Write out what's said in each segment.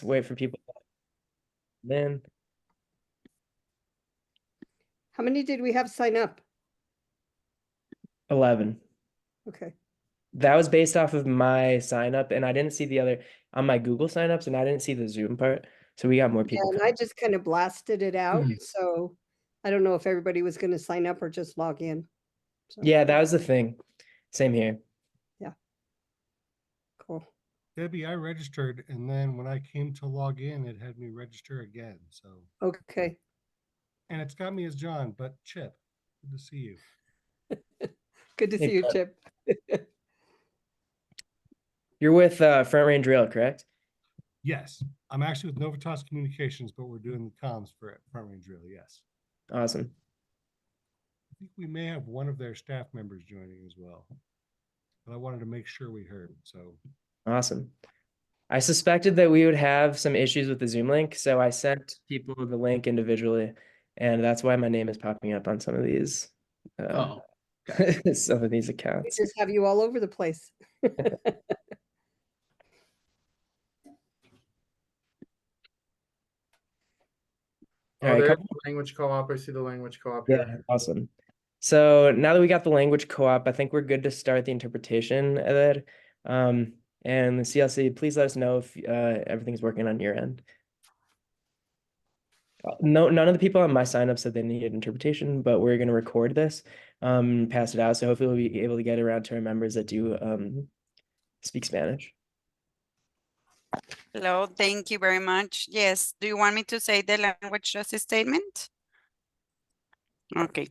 wait for people to come in. How many did we have sign up? 11. Okay. That was based off of my sign up, and I didn't see the other on my Google signups, and I didn't see the Zoom part. So we got more Yeah, people. and I just kind of blasted it out. So I don't know if everybody was going to sign up or just log in. So, Yeah, that was the thing. Same here. yeah. Cool. Debbie, I registered, and then when I came to log in, it had me register again. So, Okay. and it's got me as John, but Chip, good to see you. Good to see you, Chip. You're with Front Range Rail, correct? Yes, I'm actually with Novitas Communications, but we're doing the comms for Front Range Rail. Yes. Awesome. I think we may have one of their staff members joining as well, but I wanted to make sure we heard. So awesome. I suspected that we would have some issues with the Zoom link, so I sent people the link individually, and that's why my name is popping up on some of these. Some of these accounts. We just have you all over the place. Oh, there's the language co-op. I see the language co-op here. Yeah, awesome. So now that we got the language co-op, I think we're good to start the interpretation of it. And the CLC, please let us know if everything's working on your end. No, none of the people on my sign up said they needed interpretation, but we're going to record this, pass it out. So hopefully we'll be able to get it around to our members that do speak Spanish. Hello, thank you very much. Yes, do you want me to say the language justice statement? Okay.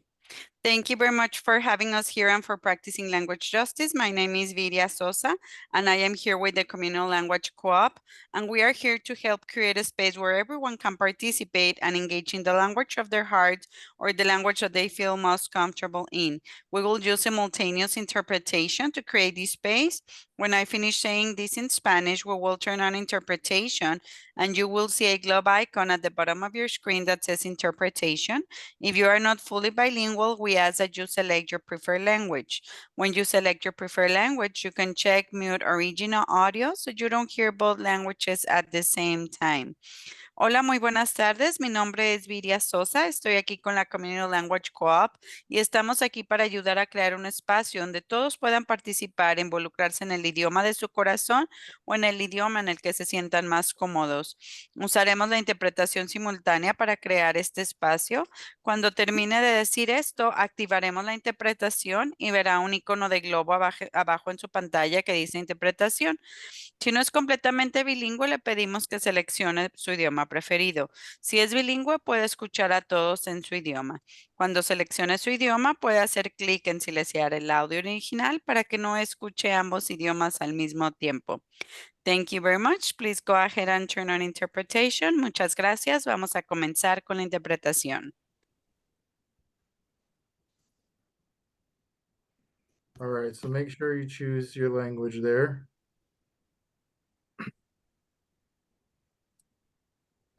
Thank you very much for having us here and for practicing language justice. My name is Viria Sosa, and I am here with the Communal Language Co-op, and we are here to help create a space where everyone can participate and engage in the language of their heart or the language that they feel most comfortable in. We will use simultaneous interpretation to create this space. When I finish saying this in Spanish, we will turn on interpretation, and you will see a globe icon at the bottom of your screen that says interpretation. If you are not fully bilingual, we ask that you select your preferred language. When you select your preferred language, you can check mute original audio so you don't hear both languages at the same time. Hola, muy buenas tardes. Mi nombre es Viria Sosa. Estoy aquí con la Community Language Co-op y estamos aquí para ayudar a crear un espacio donde todos puedan participar, involucrarse en el idioma de su corazón o en el idioma en el que se sientan más cómodos. Usaremos la interpretación simultánea para crear este espacio. Cuando termine de decir esto, activaremos la interpretación y verá un icono de globo abajo en su pantalla que dice interpretación. Si no es completamente bilingüe, le pedimos que seleccione su idioma preferido. Si es bilingüe, puede escuchar a todos en su idioma. Cuando seleccione su idioma, puede hacer clic en silenciar el audio original para que no escuche ambos idiomas al mismo tiempo. Thank you very much. Please go ahead and turn on interpretation. Muchas gracias. Vamos a comenzar con la interpretación. All right, so make sure you choose your language there.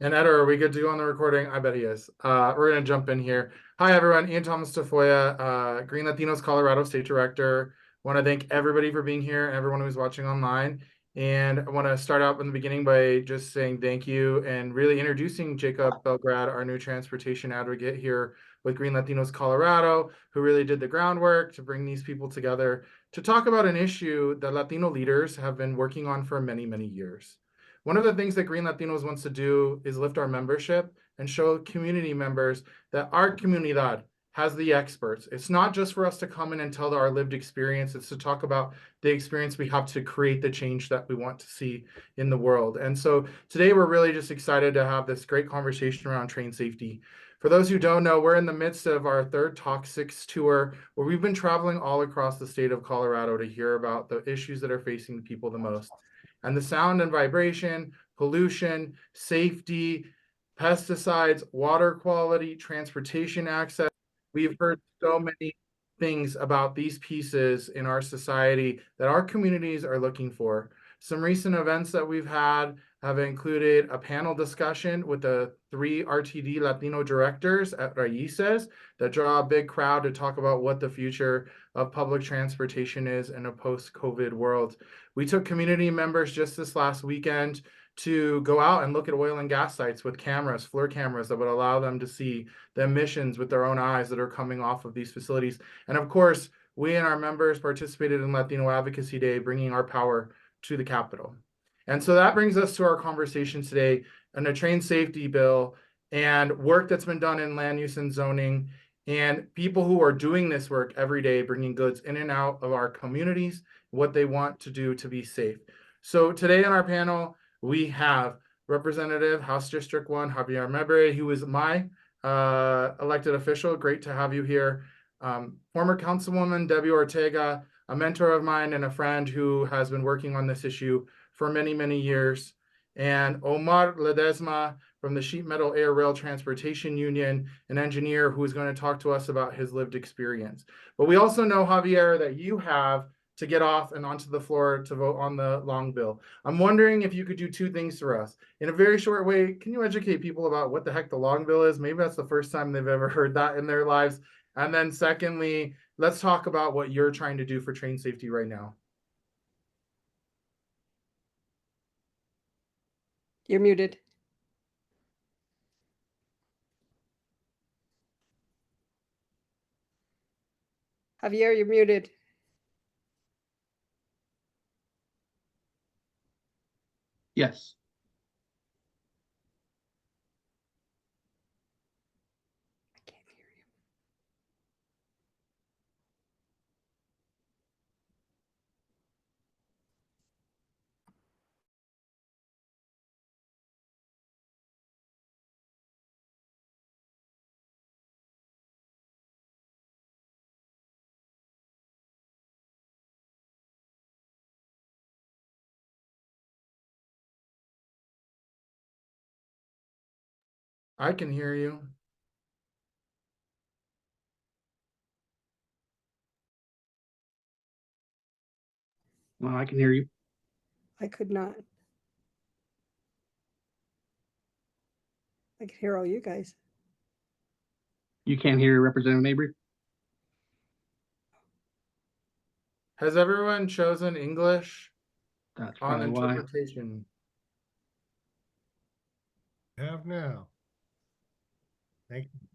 And Eder, are we good to go on the recording? I bet he is. We're going to jump in here. Hi, everyone. Ian Thomas Tafoya, Green Latinos Colorado State Director. Want to thank everybody for being here and everyone who's watching online. And I want to start out in the beginning by just saying thank you and really introducing Jacob Belgrad, our new transportation advocate here with Green Latinos Colorado, who really did the groundwork to bring these people together to talk about an issue that Latino leaders have been working on for many, many years. One of the things that Green Latinos wants to do is lift our membership and show community members that our comunidad has the experts. It's not just for us to come in and tell our lived experience. It's to talk about the experience we have to create the change that we want to see in the world. And so today we're really just excited to have this great conversation around train safety. For those who don't know, we're in the midst of our third Talk 6 tour, where we've been traveling all across the state of Colorado to hear about the issues that are facing the people the most. And the sound and vibration, pollution, safety, pesticides, water quality, transportation access. We've heard so many things about these pieces in our society that our communities are looking for. Some recent events that we've had have included a panel discussion with the 3 RTD Latino directors at Raíces that draw a big crowd to talk about what the future of public transportation is in a post-COVID world. We took community members just this last weekend to go out and look at oil and gas sites with cameras, FLIR cameras that would allow them to see the emissions with their own eyes that are coming off of these facilities. And of course, we and our members participated in Latino Advocacy Day, bringing our power to the Capitol. And so that brings us to our conversation today on a train safety bill and work that's been done in land use and zoning, and people who are doing this work every day, bringing goods in and out of our communities, what they want to do to be safe. So today on our panel, we have Representative House District 1, Javier Mebre, who is my elected official. Great to have you here. Former Councilwoman Debbie Ortega, a mentor of mine and a friend who has been working on this issue for many, many years. And Omar Ledesma from the Sheet Metal Air Rail Transportation Union, an engineer who is going to talk to us about his lived experience. But we also know, Javier, that you have to get off and onto the floor to vote on the long bill. I'm wondering if you could do two things for us. In a very short way, can you educate people about what the heck the long bill is? Maybe that's the first time they've ever heard that in their lives. And then secondly, let's talk about what you're trying to do for train safety right now. You're muted. Javier, you're muted. Yes. I can't hear you. I can hear you. Well, I can hear you. I could not. I could hear all you guys. You can't hear Representative Mabry? Has everyone chosen English That's on probably why. interpretation? Have now. Thank you.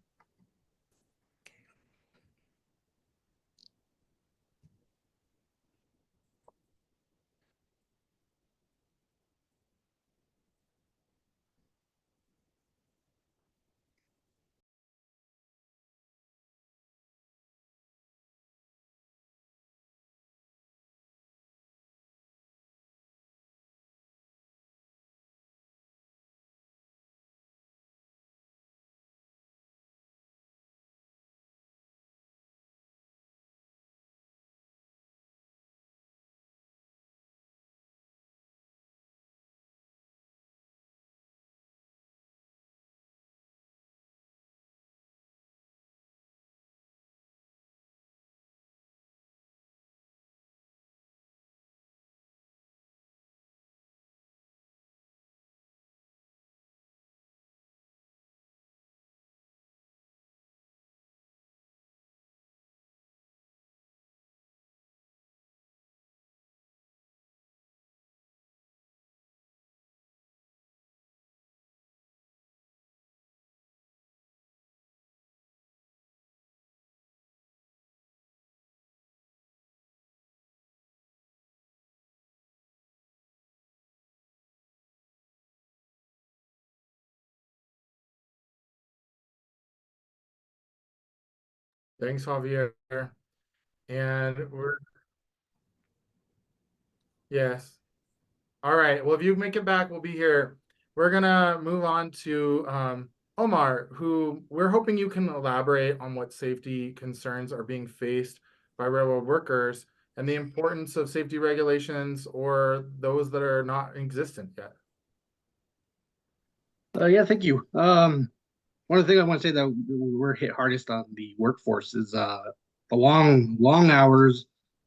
Thanks, Javier. And yes. All right. Well, if you make it back, we'll be here. We're gonna move on to Omar, who we're hoping you can elaborate on what safety concerns are being faced by railroad workers and the importance of safety regulations or those that are not existent yet. Yeah, thank you. One of the things I want to say that we're hit hardest on the workforce is the long hours,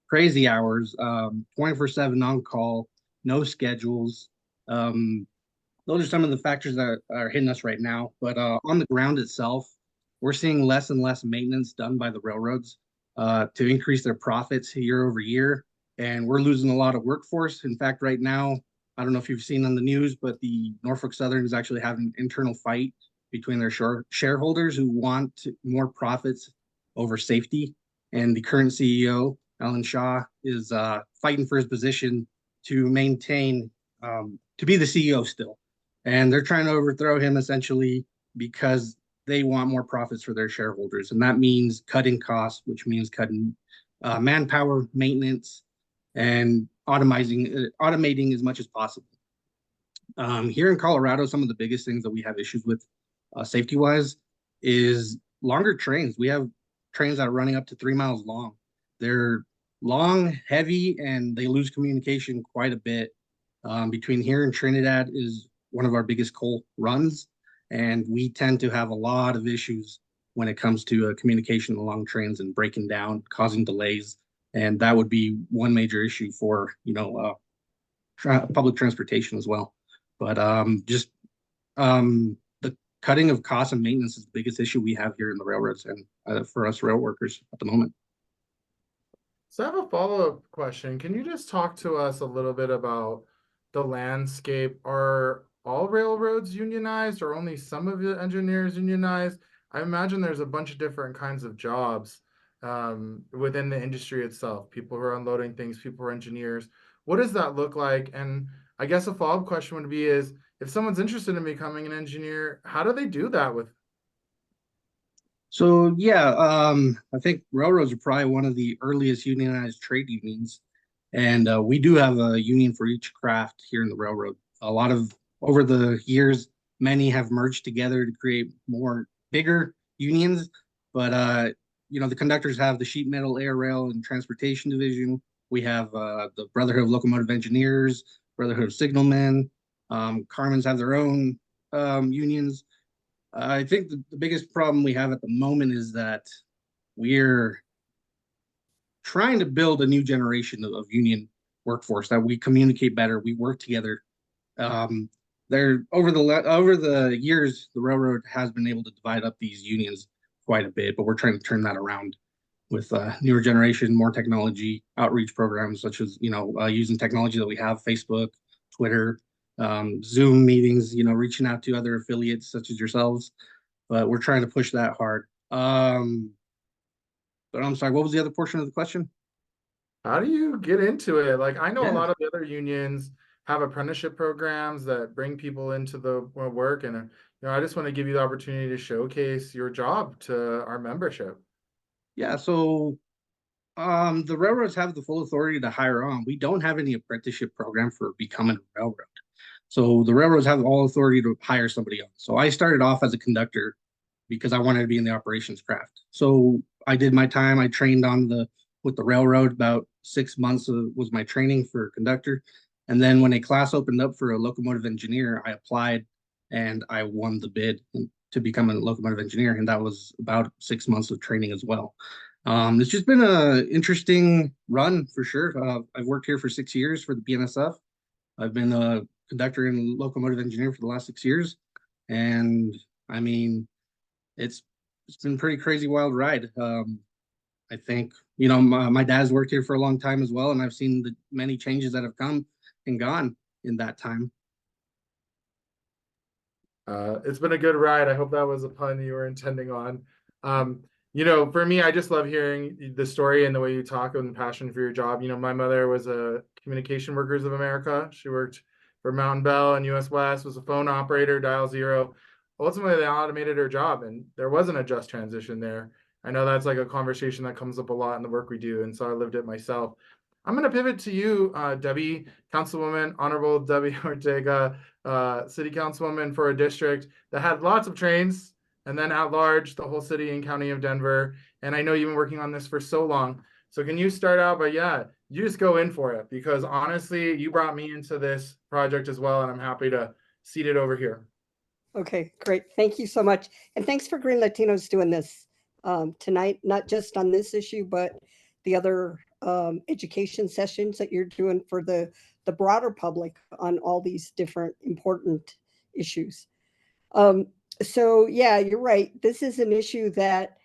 crazy hours, 24/7 on call, no schedules. Those are some of the factors that are hitting us right now. But on the ground itself, we're seeing less and less maintenance done by the railroads to increase their profits year over year. And we're losing a lot of workforce. In fact, right now, I don't know if you've seen on the news, but the Norfolk Southern is actually having an internal fight between their shareholders who want more profits over safety. And the current CEO, Alan Shaw, is fighting for his position to maintain, to be the CEO still. And they're trying to overthrow him essentially because they want more profits for their shareholders. And that means cutting costs, which means cutting manpower, maintenance, and automating as much as possible. Here in Colorado, some of the biggest things that we have issues with safety-wise is longer trains. We have trains that are running up to 3 miles long. They're long, heavy, and they lose communication quite a bit. Between here and Trinidad is one of our biggest coal runs, and we tend to have a lot of issues when it comes to communication along trains and breaking down, causing delays. And that would be one major issue for, public transportation as well. But the cutting of costs and maintenance is the biggest issue we have here in the railroads and for us rail workers at the moment. So I have a follow-up question. Can you just talk to us a little bit about the landscape? Are all railroads unionized or only some of the engineers unionized? I imagine there's a bunch of different kinds of jobs within the industry itself. People who are unloading things, people who are engineers. What does that look like? And I guess a follow-up question would be is, if someone's interested in becoming an engineer, how do they do that with? So yeah, I think railroads are probably one of the earliest unionized trade unions, and we do have a union for each craft here in the railroad. A lot of over the years, many have merged together to create more bigger unions. But the conductors have the sheet metal, air rail, and transportation division. We have the Brotherhood of Locomotive Engineers, Brotherhood of Signalmen. Carmen's have their own unions. I think the biggest problem we have at the moment is that we're trying to build a new generation of union workforce, that we communicate better, we work together. Over the years, the railroad has been able to divide up these unions quite a bit, but we're trying to turn that around with newer generation, more technology, outreach programs such as using technology that we have, Facebook, Twitter, Zoom meetings, reaching out to other affiliates such as yourselves. But we're trying to push that hard. But I'm sorry, what was the other portion of the question? How do you get into it? Like, I know Yeah. a lot of the other unions have apprenticeship programs that bring people into the work, and I just want to give you the opportunity to showcase your job to our membership. Yeah, so the railroads have the full authority to hire on. We don't have any apprenticeship program for becoming a railroad. So the railroads have all authority to hire somebody on. So I started off as a conductor because I wanted to be in the operations craft. So I did my time. I trained with the railroad. About 6 months was my training for conductor. And then when a class opened up for a locomotive engineer, I applied and I won the bid to become a locomotive engineer. And that was about 6 months of training as well. It's just been an interesting run for sure. I've worked here for 6 years for the BNSF. I've been a conductor and locomotive engineer for the last 6 years. And I mean, it's been a pretty crazy wild ride. I think, my dad's worked here for a long time as well, and I've seen the many changes that have come and gone in that time. It's been a good ride. I hope that was a pun you were intending on. For me, I just love hearing the story and the way you talk and the passion for your job. My mother was a Communication Workers of America. She worked for Mountain Bell and US West, was a phone operator, dial zero. Ultimately, they automated her job, and there wasn't a just transition there. I know that's like a conversation that comes up a lot in the work we do, and so I lived it myself. I'm going to pivot to you, Debbie, Councilwoman, Honorable Debbie Ortega, City Councilwoman for a district that had lots of trains, and then at large, the whole city and county of Denver. And I know you've been working on this for so long. So can you start out by, you just go in for it, because honestly, you brought me into this project as well, and I'm happy to seat it over here. Okay, great. Thank you so much. And thanks for Green Latinos doing this tonight, not just on this issue, but the other education sessions that you're doing for the broader public on all these different important issues. So yeah, you're right. This is an issue that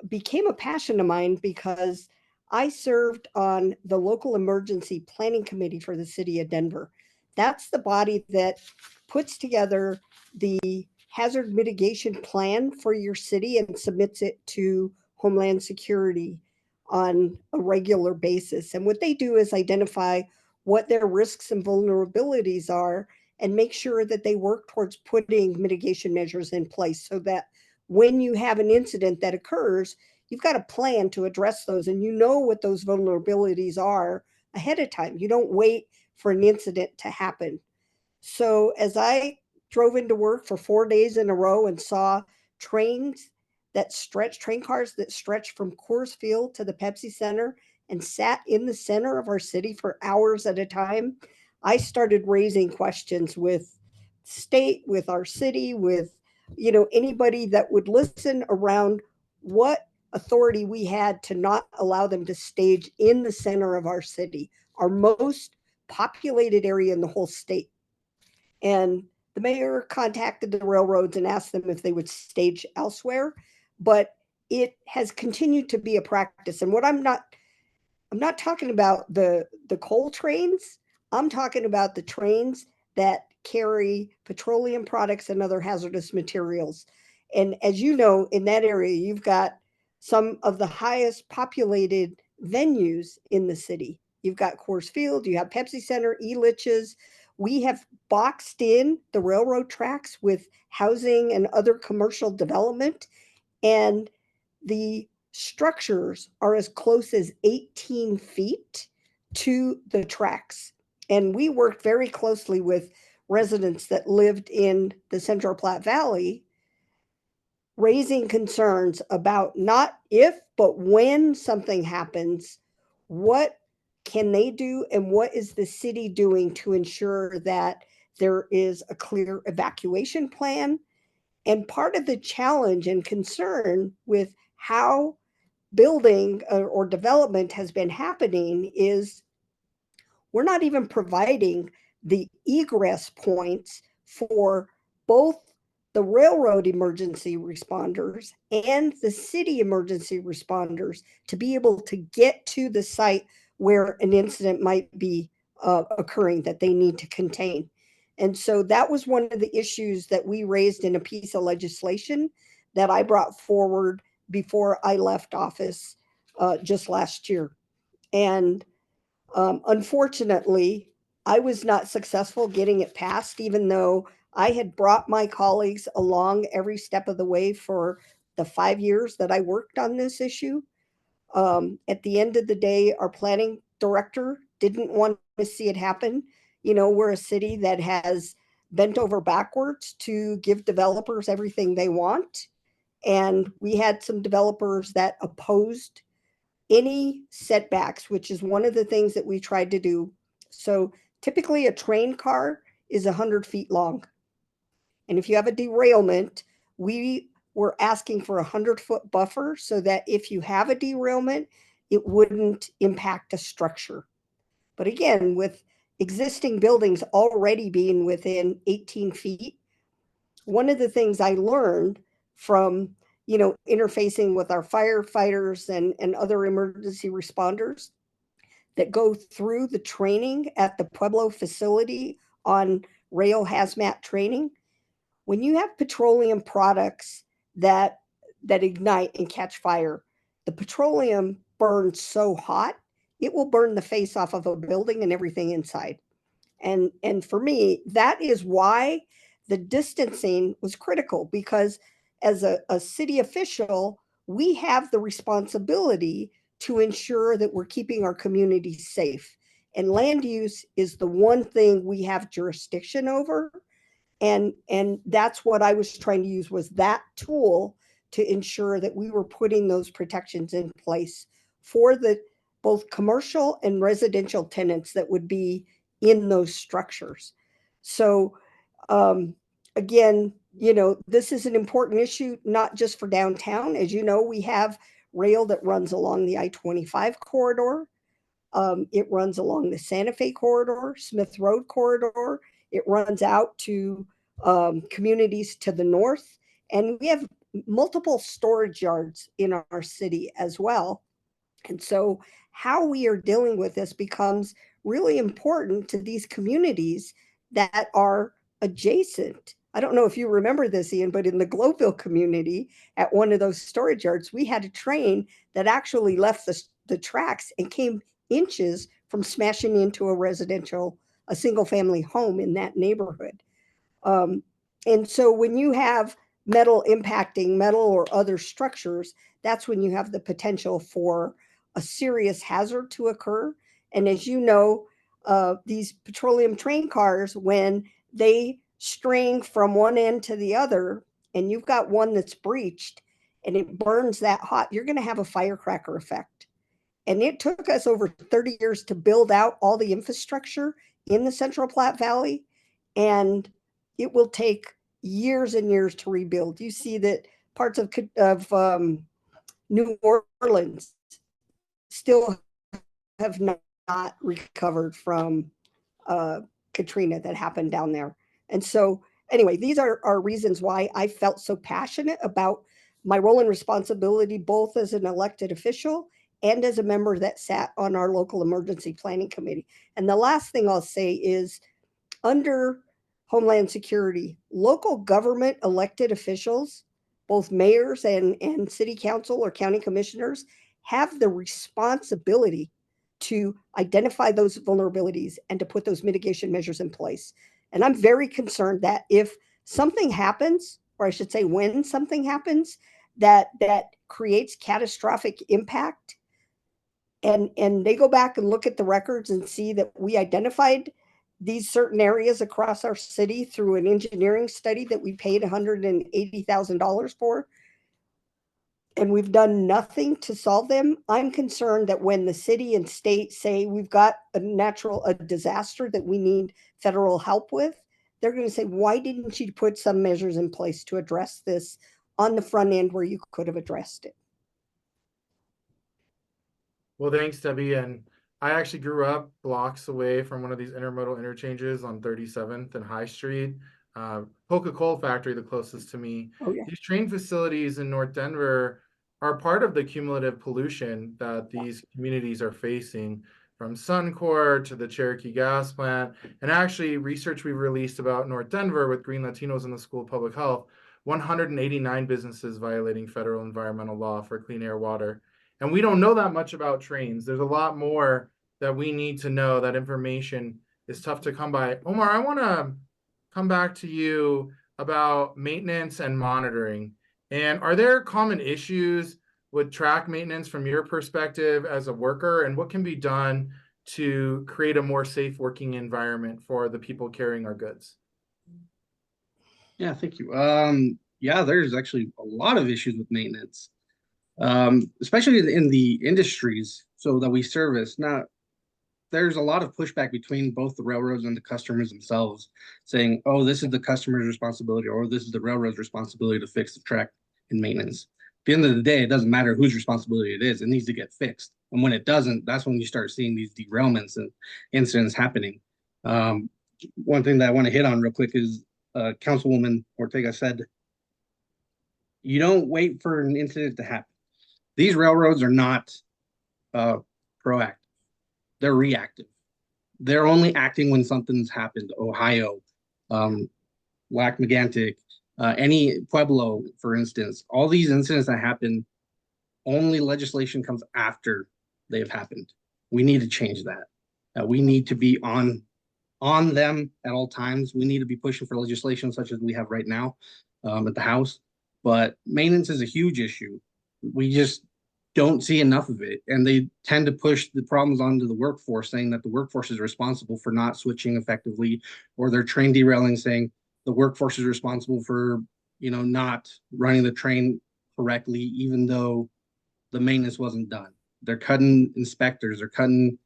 became a passion of mine because I served on the local emergency planning committee for the city of Denver. That's the body that puts together the hazard mitigation plan for your city and submits it to Homeland Security on a regular basis. And what they do is identify what their risks and vulnerabilities are and make sure that they work towards putting mitigation measures in place so that when you have an incident that occurs, you've got a plan to address those and you know what those vulnerabilities are ahead of time. You don't wait for an incident to happen. So as I drove into work for 4 days in a row and saw train cars that stretched from Coors Field to the Pepsi Center and sat in the center of our city for hours at a time, I started raising questions with state, with our city, with anybody that would listen around what authority we had to not allow them to stage in the center of our city, our most populated area in the whole state. And the mayor contacted the railroads and asked them if they would stage elsewhere, but it has continued to be a practice. And what I'm not talking about the coal trains. I'm talking about the trains that carry petroleum products and other hazardous materials. And as you know, in that area, you've got some of the highest populated venues in the city. You've got Coors Field, you have Pepsi Center, E-Liches. We have boxed in the railroad tracks with housing and other commercial development. And the structures are as close as 18 feet to the tracks. And we worked very closely with residents that lived in the Central Platte Valley, raising concerns about not if, but when something happens, what can they do and what is the city doing to ensure that there is a clear evacuation plan? And part of the challenge and concern with how building or development has been happening is we're not even providing the egress points for both the railroad emergency responders and the city emergency responders to be able to get to the site where an incident might be occurring that they need to contain. And so that was one of the issues that we raised in a piece of legislation that I brought forward before I left office just last year. And unfortunately, I was not successful getting it passed, even though I had brought my colleagues along every step of the way for the 5 years that I worked on this issue. At the end of the day, our planning director didn't want to see it happen. We're a city that has bent over backwards to give developers everything they want. And we had some developers that opposed any setbacks, which is one of the things that we tried to do. So typically a train car is 100 feet long. And if you have a derailment, we were asking for 100-foot buffer so that if you have a derailment, it wouldn't impact a structure. But again, with existing buildings already being within 18 feet, one of the things I learned from interfacing with our firefighters and other emergency responders that go through the training at the Pueblo facility on rail hazmat training, when you have petroleum products that ignite and catch fire, the petroleum burns so hot, it will burn the face off of a building and everything inside. And for me, that is why the distancing was critical, because as a city official, we have the responsibility to ensure that we're keeping our communities safe. And land use is the one thing we have jurisdiction over. And that's what I was trying to use, was that tool to ensure that we were putting those protections in place for the both commercial and residential tenants that would be in those structures. So again, this is an important issue, not just for downtown. As you know, we have rail that runs along the I-25 corridor. It runs along the Santa Fe corridor, Smith Road corridor. It runs out to communities to the north. And we have multiple storage yards in our city as well. And so how we are dealing with this becomes really important to these communities that are adjacent. I don't know if you remember this, Ian, but in the Globeville community, at one of those storage yards, we had a train that actually left the tracks and came inches from smashing into a single family home in that neighborhood. And so when you have metal impacting metal or other structures, that's when you have the potential for a serious hazard to occur. And as you know, these petroleum train cars, when they string from one end to the other, and you've got one that's breached and it burns that hot, you're going to have a firecracker effect. And it took us over 30 years to build out all the infrastructure in the Central Platte Valley. And it will take years and years to rebuild. You see that parts of New Orleans still have not recovered from Katrina that happened down there. And so anyway, these are reasons why I felt so passionate about my role and responsibility, both as an elected official and as a member that sat on our local emergency planning committee. And the last thing I'll say is, under Homeland Security, local government elected officials, both mayors and city council or county commissioners, have the responsibility to identify those vulnerabilities and to put those mitigation measures in place. And I'm very concerned that if something happens, or I should say when something happens, that creates catastrophic impact, and they go back and look at the records and see that we identified these certain areas across our city through an engineering study that we paid $180,000 for, and we've done nothing to solve them. I'm concerned that when the city and state say we've got a disaster that we need federal help with, they're going to say, why didn't you put some measures in place to address this on the front end where you could have addressed it? Well, thanks, Debbie. And I actually grew up blocks away from one of these intermodal interchanges on 37th and High Street. Coca-Cola factory, the closest to me. Oh, yeah. These train facilities in North Denver are part of the cumulative pollution that these communities are facing, from Suncor to the Cherokee gas plant. And actually, research we've released about North Denver with Green Latinos in the School of Public Health, 189 businesses violating federal environmental law for clean air, water. And we don't know that much about trains. There's a lot more that we need to know. That information is tough to come by. Omar, I want to come back to you about maintenance and monitoring. And are there common issues with track maintenance from your perspective as a worker? And what can be done to create a more safe working environment for the people carrying our goods? Yeah, thank you. Yeah, there's actually a lot of issues with maintenance, especially in the industries so that we service. Now, there's a lot of pushback between both the railroads and the customers themselves, saying, oh, this is the customer's responsibility, or this is the railroad's responsibility to fix the track and maintenance. At the end of the day, it doesn't matter whose responsibility it is. It needs to get fixed. And when it doesn't, that's when you start seeing these derailments and incidents happening. One thing that I want to hit on real quick is Councilwoman Ortega said, you don't wait for an incident to happen. These railroads are not proactive. They're reactive. They're only acting when something's happened. Ohio, Lac-Mégantic, any Pueblo, for instance, all these incidents that happen, only legislation comes after they've happened. We need to change that. We need to be on them at all times. We need to be pushing for legislation such as we have right now at the House. But maintenance is a huge issue. We just don't see enough of it. And they tend to push the problems onto the workforce, saying that the workforce is responsible for not switching effectively, or they're train derailing, saying the workforce is responsible for, not running the train correctly, even though the maintenance wasn't done. They're cutting inspectors, they're cutting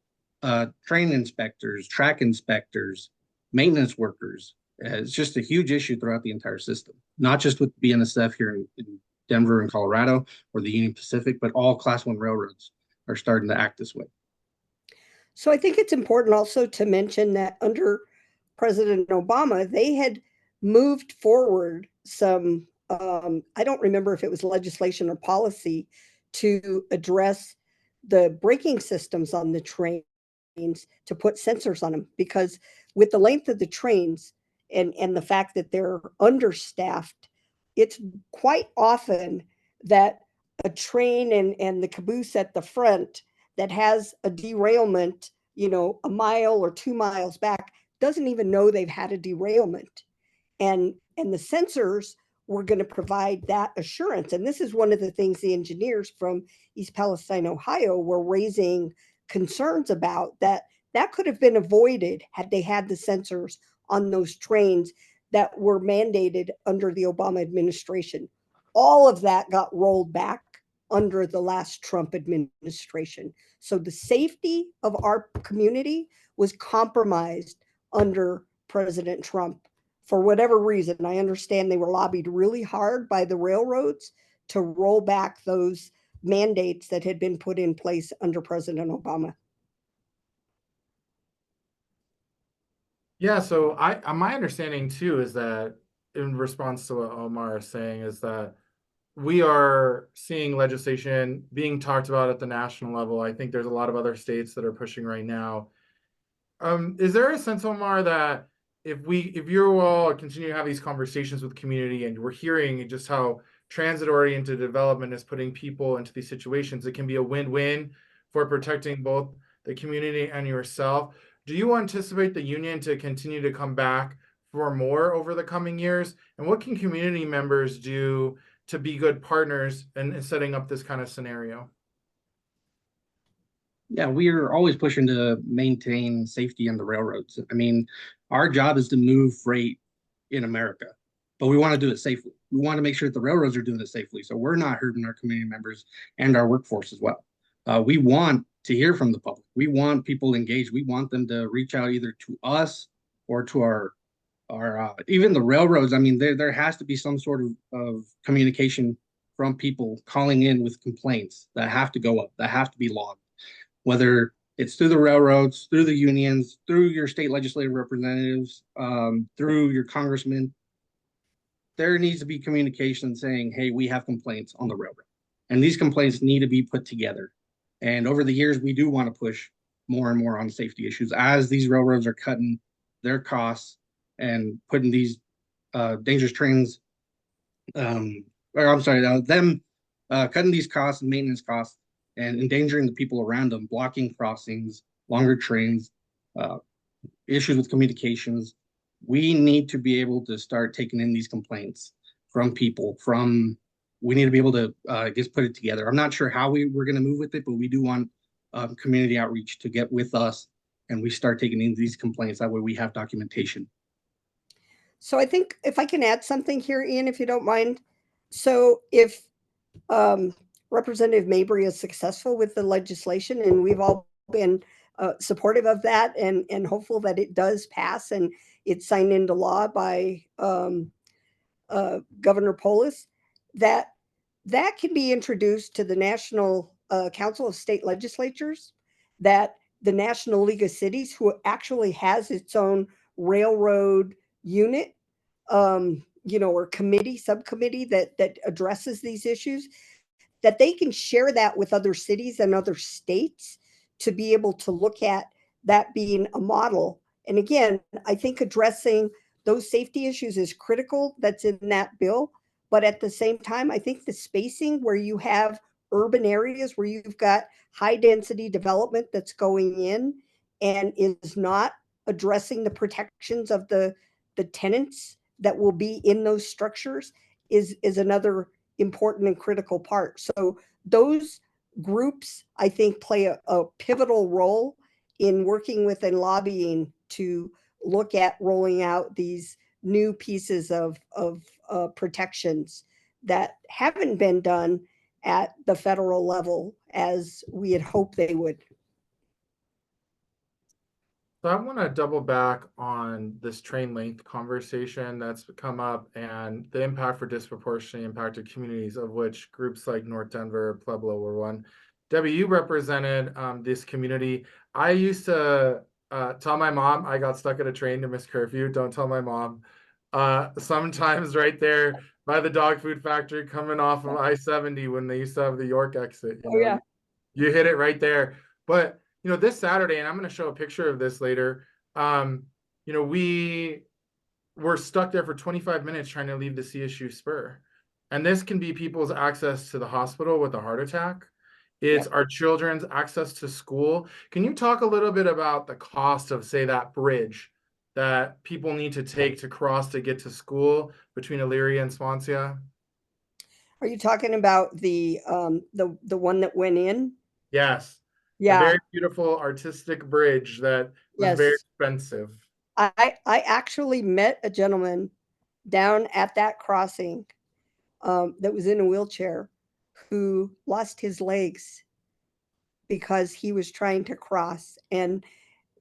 train inspectors, track inspectors, maintenance workers. It's just a huge issue throughout the entire system, not just with BNSF here in Denver and Colorado or the Union Pacific, but all Class 1 railroads are starting to act this way. So I think it's important also to mention that under President Obama, they had moved forward some, I don't remember if it was legislation or policy, to address the braking systems on the trains to put sensors on them, because with the length of the trains and the fact that they're understaffed, it's quite often that a train and the caboose at the front that has a derailment, you know, a mile or 2 miles back, doesn't even know they've had a derailment. And the sensors were going to provide that assurance. And this is one of the things the engineers from East Palestine, Ohio were raising concerns about, that could have been avoided had they had the sensors on those trains that were mandated under the Obama administration. All of that got rolled back under the last Trump administration. So the safety of our community was compromised under President Trump. For whatever reason, I understand they were lobbied really hard by the railroads to roll back those mandates that had been put in place under President Obama. Yeah, so my understanding too is that, in response to what Omar is saying, is that we are seeing legislation being talked about at the national level. I think there's a lot of other states that are pushing right now. Is there a sense, Omar, that if you all continue to have these conversations with the community, and we're hearing just how transit-oriented development is putting people into these situations, it can be a win-win for protecting both the community and yourself. Do you anticipate the union to continue to come back for more over the coming years? And what can community members do to be good partners in setting up this kind of scenario? Yeah, we are always pushing to maintain safety on the railroads. I mean, our job is to move freight in America, but we want to do it safely. We want to make sure that the railroads are doing it safely, so we're not hurting our community members and our workforce as well. We want to hear from the public. We want people engaged. We want them to reach out either to us or to our even the railroads. I mean, there has to be some sort of communication from people calling in with complaints that have to go up, that have to be logged, whether it's through the railroads, through the unions, through your state legislative representatives, through your congressman. There needs to be communication saying, hey, we have complaints on the railroad, and these complaints need to be put together. And over the years, we do want to push more and more on safety issues as these railroads are cutting their costs and putting these dangerous trains, cutting these costs and maintenance costs and endangering the people around them, blocking crossings, longer trains, issues with communications. We need to be able to start taking in these complaints from people, we need to be able to just put it together. I'm not sure how we're going to move with it, but we do want community outreach to get with us, and we start taking in these complaints. That way we have documentation. So I think if I can add something here, Ian, if you don't mind. So if Representative Mabry is successful with the legislation, and we've all been supportive of that and hopeful that it does pass and it's signed into law by Governor Polis, that can be introduced to the National Council of State Legislatures, that the National League of Cities, who actually has its own railroad unit, or committee, subcommittee that addresses these issues, that they can share that with other cities and other states to be able to look at that being a model. And again, I think addressing those safety issues is critical. That's in that bill. But at the same time, I think the spacing where you have urban areas where you've got high density development that's going in and is not addressing the protections of the tenants that will be in those structures is another important and critical part. So those groups, I think, play a pivotal role in working with and lobbying to look at rolling out these new pieces of protections that haven't been done at the federal level as we had hoped they would. So I want to double back on this train length conversation that's come up and the impact for disproportionately impacted communities, of which groups like North Denver, Pueblo were one. Debbie, you represented this community. I used to tell my mom I got stuck at a train to miss curfew. Don't tell my mom. Sometimes right there by the dog food factory coming off of I-70 when they used to have the York exit. Yeah. You hit it right there. But, you know, this Saturday, and I'm going to show a picture of this later. You know, we were stuck there for 25 minutes trying to leave the CSU spur. And this can be people's access to the hospital with a heart attack. It's Yep. our children's access to school. Can you talk a little bit about the cost of, say, that bridge that people need to take to cross to get to school between Elyria and Swansea? Are you talking about the one that went in? Yes. The Yeah, very beautiful artistic bridge that was very yes. expensive. I actually met a gentleman down at that crossing that was in a wheelchair who lost his legs because he was trying to cross. And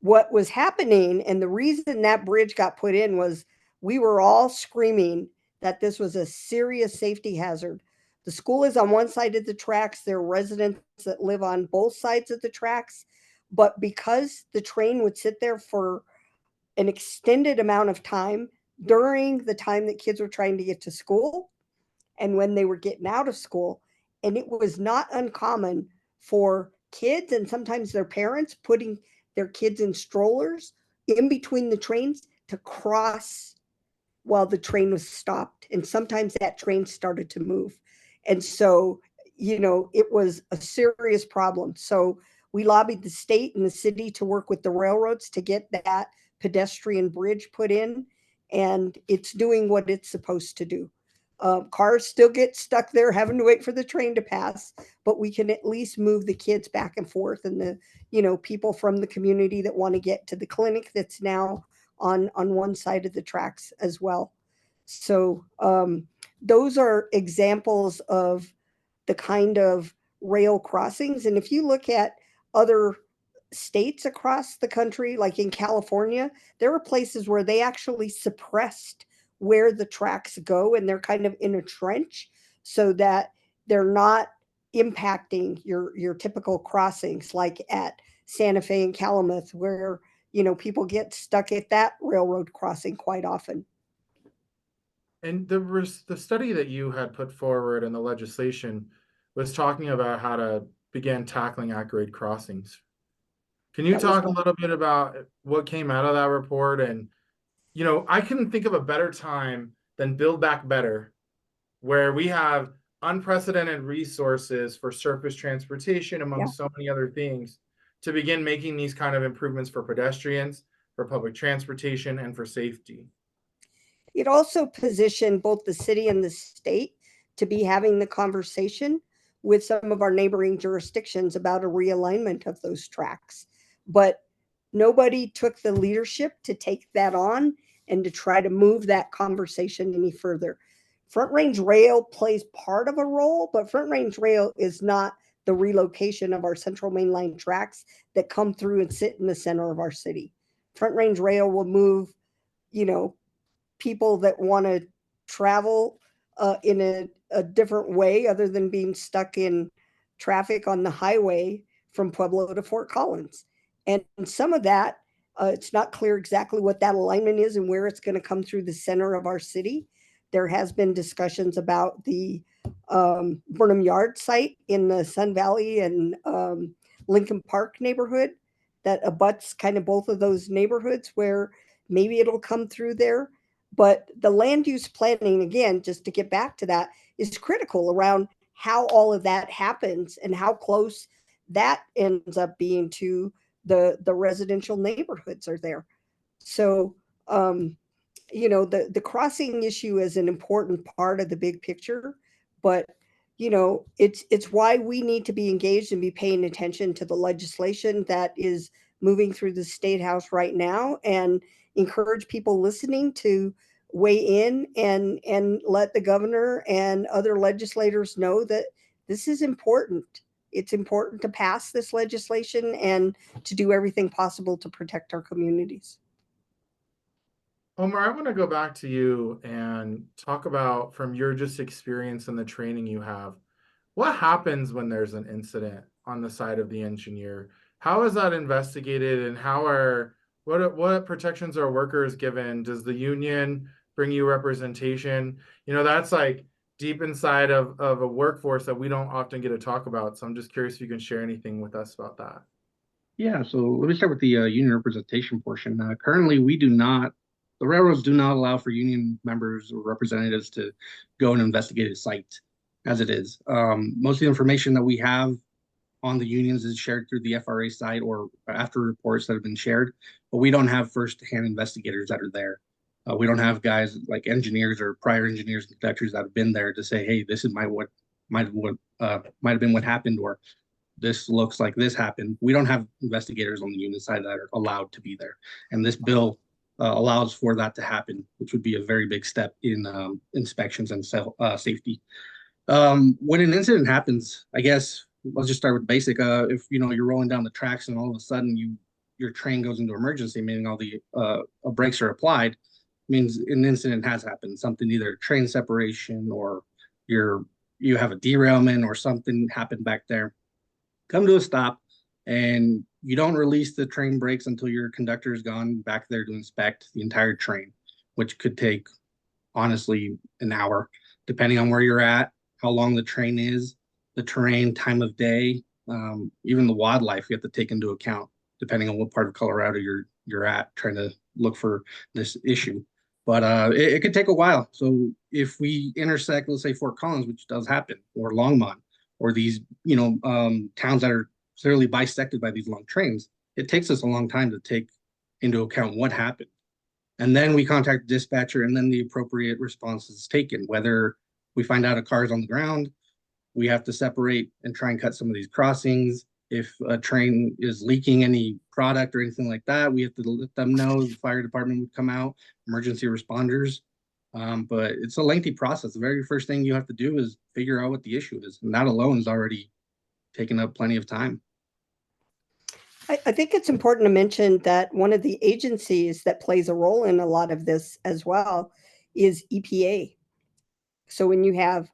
what was happening, and the reason that bridge got put in was we were all screaming that this was a serious safety hazard. The school is on one side of the tracks. There are residents that live on both sides of the tracks. But because the train would sit there for an extended amount of time during the time that kids were trying to get to school and when they were getting out of school, and it was not uncommon for kids and sometimes their parents putting their kids in strollers in between the trains to cross while the train was stopped. And sometimes that train started to move. And so, you know, it was a serious problem. So we lobbied the state and the city to work with the railroads to get that pedestrian bridge put in, and it's doing what it's supposed to do. Cars still get stuck there having to wait for the train to pass, but we can at least move the kids back and forth, and the, you know, people from the community that want to get to the clinic that's now on one side of the tracks as well. So those are examples of the kind of rail crossings. And if you look at other states across the country, like in California, there are places where they actually suppressed where the tracks go, and they're kind of in a trench so that they're not impacting your typical crossings, like at Santa Fe and Calumet, where, you know, people get stuck at that railroad crossing quite often. And the study that you had put forward in the legislation was talking about how to begin tackling at-grade crossings. Can you That was talk a little bit about what came out of that report? And, you know, I couldn't think of a better time than Build Back Better, where we have unprecedented resources for surface transportation, among Yeah. so many other things, to begin making these kind of improvements for pedestrians, for public transportation, and for safety. It also positioned both the city and the state to be having the conversation with some of our neighboring jurisdictions about a realignment of those tracks. But nobody took the leadership to take that on and to try to move that conversation any further. Front Range Rail plays part of a role, but Front Range Rail is not the relocation of our Central Main Line tracks that come through and sit in the center of our city. Front Range Rail will move, you know, people that want to travel in a different way other than being stuck in traffic on the highway from Pueblo to Fort Collins. And some of that, it's not clear exactly what that alignment is and where it's going to come through the center of our city. There has been discussions about the Burnham Yard site in the Sun Valley and Lincoln Park neighborhood that abuts kind of both of those neighborhoods, where maybe it'll come through there. But the land use planning, again, just to get back to that, is critical around how all of that happens and how close that ends up being to the residential neighborhoods are there. So, you know, the crossing issue is an important part of the big picture, but you know, it's why we need to be engaged and be paying attention to the legislation that is moving through the State House right now, and encourage people listening to weigh in and let the governor and other legislators know that this is important. It's important to pass this legislation and to do everything possible to protect our communities. Omar, I want to go back to you and talk about, from your just experience and the training you have, what happens when there's an incident on the side of the engineer? How is that investigated, and what protections are workers given? Does the union bring you representation? You know, that's like deep inside of a workforce that we don't often get to talk about. So I'm just curious if you can share anything with us about that. Yeah, so let me start with the union representation portion. Currently, the railroads do not allow for union members or representatives to go and investigate a site as it is. Most of the information that we have on the unions is shared through the FRA site or after reports that have been shared, but we don't have firsthand investigators that are there. We don't have guys like engineers or prior engineers and conductors that have been there to say, hey, this is what might have been what happened, or this looks like this happened. We don't have investigators on the union side that are allowed to be there. And this bill allows for that to happen, which would be a very big step in inspections and safety. When an incident happens, I guess let's just start with basic. If you're rolling down the tracks and all of a sudden your train goes into emergency, meaning all the brakes are applied, means an incident has happened. Something, either train separation or you have a derailment or something happened back there. Come to a stop, and you don't release the train brakes until your conductor has gone back there to inspect the entire train, which could take, honestly, an hour, depending on where you're at, how long the train is, the terrain, time of day, even the wildlife you have to take into account, depending on what part of Colorado you're at, trying to look for this issue. But it could take a while. So if we intersect, let's say Fort Collins, which does happen, or Longmont, or these towns that are clearly bisected by these long trains, it takes us a long time to take into account what happened. And then we contact the dispatcher, and then the appropriate response is taken. Whether we find out a car is on the ground, we have to separate and try and cut some of these crossings. If a train is leaking any product or anything like that, we have to let them know. The fire department would come out, emergency responders. But it's a lengthy process. The very first thing you have to do is figure out what the issue is. And that alone is already taken up plenty of time. I think it's important to mention that one of the agencies that plays a role in a lot of this as well is EPA. So when you have,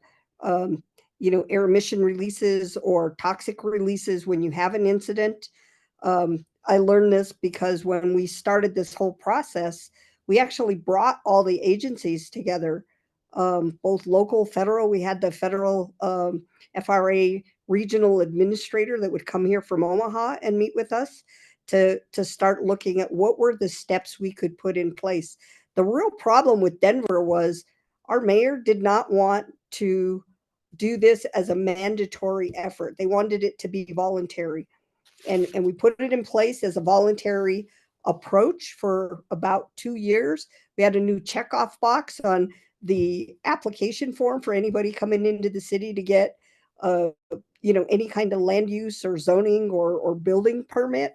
air emission releases or toxic releases, when you have an incident, I learned this because when we started this whole process, we actually brought all the agencies together, both local, federal. We had the federal FRA regional administrator that would come here from Omaha and meet with us to start looking at what were the steps we could put in place. The real problem with Denver was our mayor did not want to do this as a mandatory effort. They wanted it to be voluntary. And we put it in place as a voluntary approach for about 2 years. We had a new checkoff box on the application form for anybody coming into the city to get any kind of land use or zoning or building permit.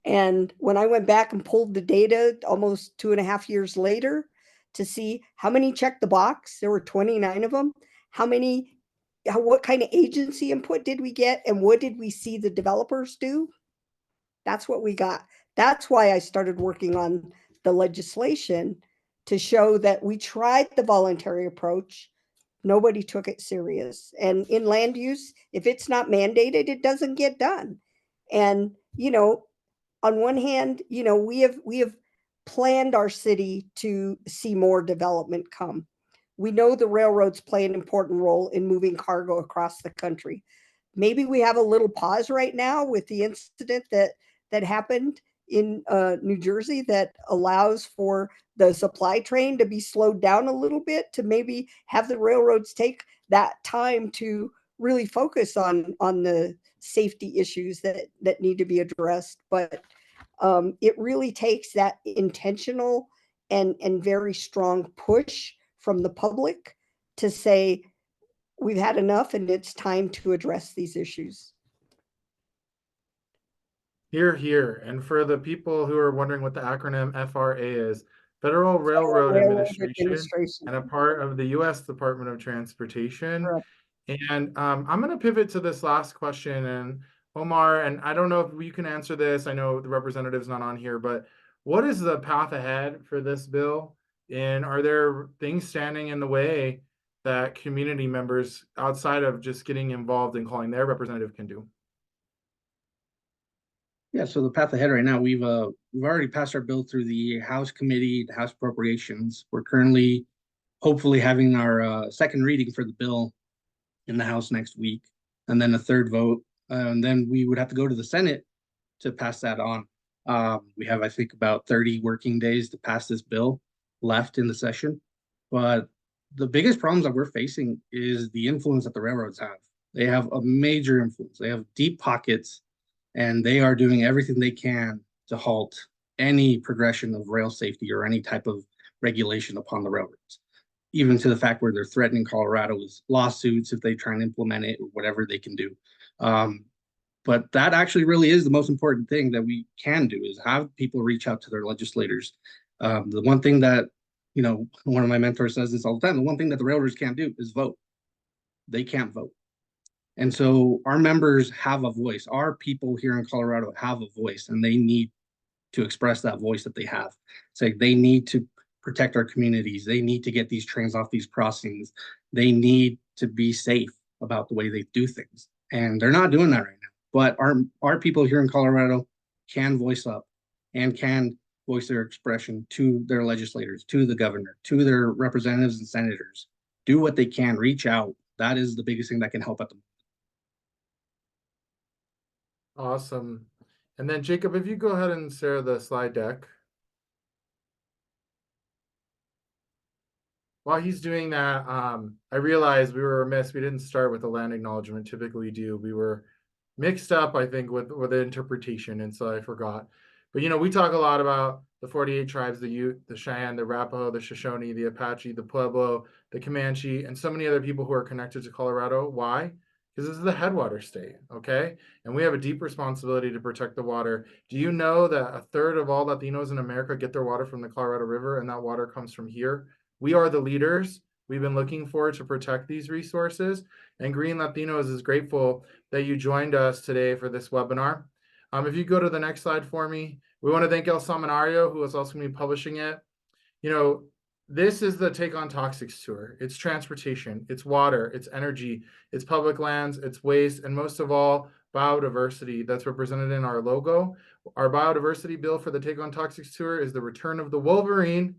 And when I went back and pulled the data almost 2.5 years later to see how many checked the box, there were 29 of them. What kind of agency input did we get, and what did we see the developers do? That's what we got. That's why I started working on the legislation, to show that we tried the voluntary approach. Nobody took it serious. And in land use, if it's not mandated, it doesn't get done. And, on one hand, we have planned our city to see more development come. We know the railroads play an important role in moving cargo across the country. Maybe we have a little pause right now with the incident that happened in New Jersey that allows for the supply train to be slowed down a little bit, to maybe have the railroads take that time to really focus on the safety issues that need to be addressed. But it really takes that intentional and very strong push from the public to say, we've had enough and it's time to address these issues. Here, here. And for the people who are wondering what the acronym FRA is, Federal Railroad Administration, and a part of the U.S. Department of Transportation. Correct. And I'm going to pivot to this last question. And Omar, and I don't know if you can answer this. I know the representative's not on here, but what is the path ahead for this bill? And are there things standing in the way that community members outside of just getting involved and calling their representative can do? Yeah, so the path ahead right now, we've already passed our bill through the House Committee, the House Appropriations. We're currently hopefully having our second reading for the bill in the House next week, and then a third vote. And then we would have to go to the Senate to pass that on. We have, I think, about 30 working days to pass this bill left in the session. But the biggest problems that we're facing is the influence that the railroads have. They have a major influence. They have deep pockets, and they are doing everything they can to halt any progression of rail safety or any type of regulation upon the railroads, even to the fact where they're threatening Colorado with lawsuits if they try and implement it or whatever they can do. But that actually really is the most important thing that we can do, is have people reach out to their legislators. The one thing that, you know, one of my mentors says this all the time, the one thing that the railroads can't do is vote. They can't vote. And so our members have a voice. Our people here in Colorado have a voice, and they need to express that voice that they have. Say they need to protect our communities. They need to get these trains off these crossings. They need to be safe about the way they do things. And they're not doing that right now. But our people here in Colorado can voice up and can voice their expression to their legislators, to the governor, to their representatives and senators. Do what they can, reach out. That is the biggest thing that can help at the moment. Awesome. And then Jacob, if you go ahead and share the slide deck. While he's doing that, I realized we were remiss. We didn't start with the land acknowledgement. Typically we do. We were mixed up, I think, with the interpretation, and so I forgot. But, you know, we talk a lot about the 48 tribes, the Ute, the Cheyenne, the Arapaho, the Shoshone, the Apache, the Pueblo, the Comanche, and so many other people who are connected to Colorado. Why? Because this is the headwater state, okay? And we have a deep responsibility to protect the water. Do you know that a third of all Latinos in America get their water from the Colorado River, and that water comes from here? We are the leaders we've been looking for to protect these resources, and Green Latinos is grateful that you joined us today for this webinar. If you go to the next slide for me, we want to thank El Seminario, who is also going to be publishing it. You know, this is the Take on Toxics tour. It's transportation, it's water, it's energy, it's public lands, it's waste, and most of all, biodiversity that's represented in our logo. Our biodiversity bill for the Take on Toxics tour is the return of the Wolverine,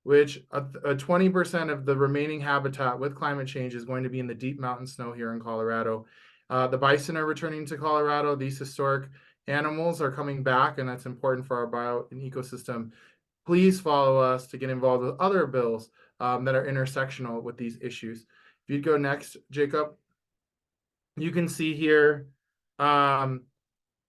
which a 20% of the remaining habitat with climate change is going to be in the deep mountain snow here in Colorado. The bison are returning to Colorado. These historic animals are coming back, and that's important for our bio and ecosystem. Please follow us to get involved with other bills that are intersectional with these issues. If you'd go next, Jacob, you can see here,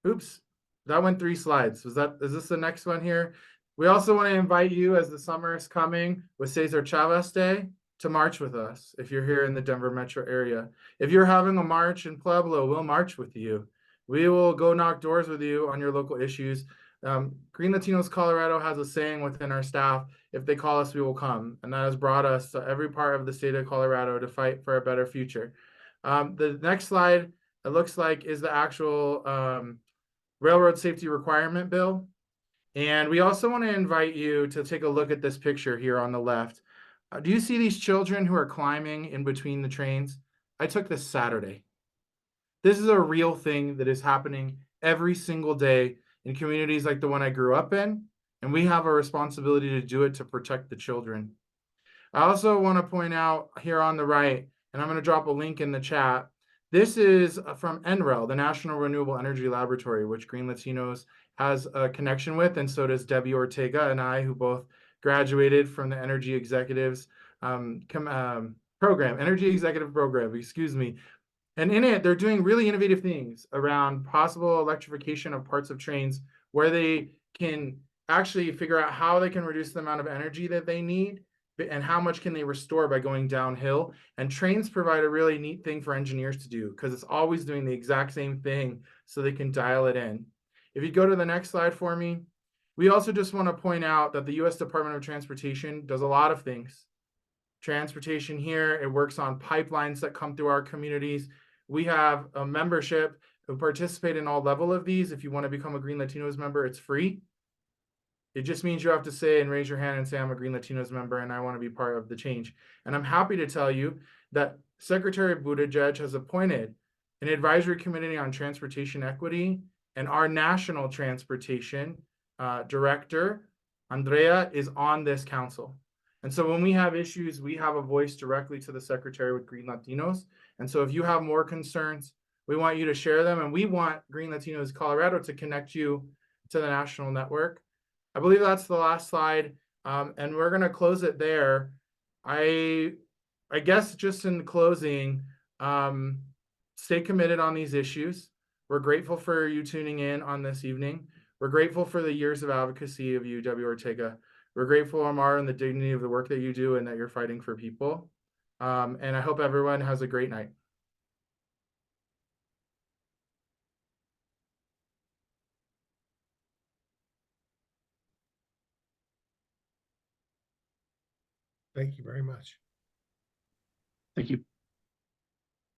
oops, that went 3 slides. Is this the next one here? We also want to invite you, as the summer is coming with Cesar Chavez Day, to march with us if you're here in the Denver metro area. If you're having a march in Pueblo, we'll march with you. We will go knock doors with you on your local issues. Green Latinos Colorado has a saying within our staff: if they call us, we will come. And that has brought us to every part of the state of Colorado to fight for a better future. The next slide, it looks like, is the actual railroad safety requirement bill. And we also want to invite you to take a look at this picture here on the left. Do you see these children who are climbing in between the trains? I took this Saturday. This is a real thing that is happening every single day in communities like the one I grew up in, and we have a responsibility to do it to protect the children. I also want to point out here on the right, and I'm going to drop a link in the chat. This is from NREL, the National Renewable Energy Laboratory, which Green Latinos has a connection with, and so does Debbie Ortega and I, who both graduated from the Energy Executives program, Energy Executive Program, excuse me. And in it, they're doing really innovative things around possible electrification of parts of trains, where they can actually figure out how they can reduce the amount of energy that they need and how much can they restore by going downhill. And trains provide a really neat thing for engineers to do, because it's always doing the exact same thing, so they can dial it in. If you go to the next slide for me, we also just want to point out that the U.S. Department of Transportation does a lot of things. Transportation here, it works on pipelines that come through our communities. We have a membership who participate in all level of these. If you want to become a Green Latinos member, it's free. It just means you have to say and raise your hand and say, I'm a Green Latinos member and I want to be part of the change. And I'm happy to tell you that Secretary Buttigieg has appointed an advisory committee on transportation equity, and our national transportation director, Andrea, is on this council. And so when we have issues, we have a voice directly to the secretary with Green Latinos. And so if you have more concerns, we want you to share them, and we want Green Latinos Colorado to connect you to the national network. I believe that's the last slide, and we're going to close it there. I guess just in closing, stay committed on these issues. We're grateful for you tuning in on this evening. We're grateful for the years of advocacy of you, W. Ortega. We're grateful, Amar, and the dignity of the work that you do and that you're fighting for people. And I hope everyone has a great night. Thank you very much. Thank you.